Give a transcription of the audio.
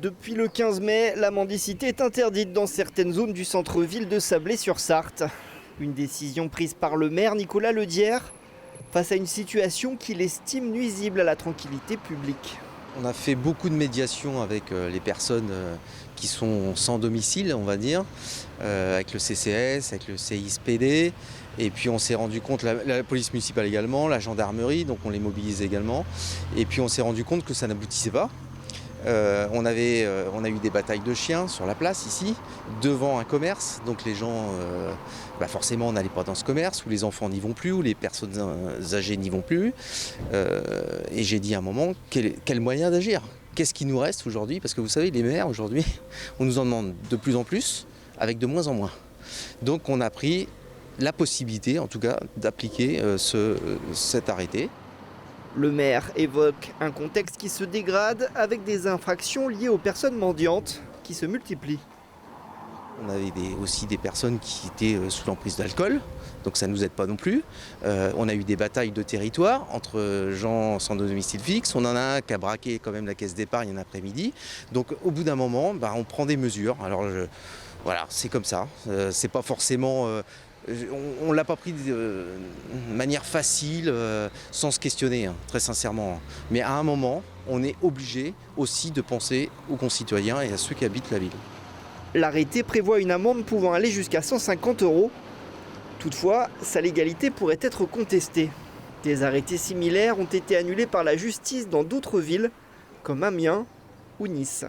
Depuis le 15 mai, la mendicité est interdite dans certaines zones du centre-ville de Sablé-sur-Sarthe. Une décision prise par le maire Nicolas Ledière face à une situation qu'il estime nuisible à la tranquillité publique. On a fait beaucoup de médiation avec les personnes qui sont sans domicile, on va dire, avec le CCS, avec le CISPD. Et puis on s'est rendu compte, la police municipale également, la gendarmerie, donc on les mobilise également. Et puis on s'est rendu compte que ça n'aboutissait pas. On a eu des batailles de chiens sur la place ici, devant un commerce. Donc les gens, forcément, on n'allait pas dans ce commerce, où les enfants n'y vont plus, où les personnes âgées n'y vont plus. Et j'ai dit à un moment, quel moyen d'agir ? Qu'est-ce qui nous reste aujourd'hui ? Parce que vous savez, les maires aujourd'hui, on nous en demande de plus en plus, avec de moins en moins. Donc on a pris la possibilité, en tout cas, d'appliquer cet arrêté. Le maire évoque un contexte qui se dégrade avec des infractions liées aux personnes mendiantes qui se multiplient. On avait aussi des personnes qui étaient sous l'emprise d'alcool, donc ça ne nous aide pas non plus. On a eu des batailles de territoire entre gens sans domicile fixe. On en a un qui a braqué quand même la caisse d'épargne un après-midi. Donc au bout d'un moment, on prend des mesures. Alors voilà, c'est comme ça. C'est pas forcément... on ne l'a pas pris de manière facile, sans se questionner, très sincèrement. Mais à un moment, on est obligé aussi de penser aux concitoyens et à ceux qui habitent la ville. L'arrêté prévoit une amende pouvant aller jusqu'à 150 €. Toutefois, sa légalité pourrait être contestée. Des arrêtés similaires ont été annulés par la justice dans d'autres villes, comme Amiens ou Nice.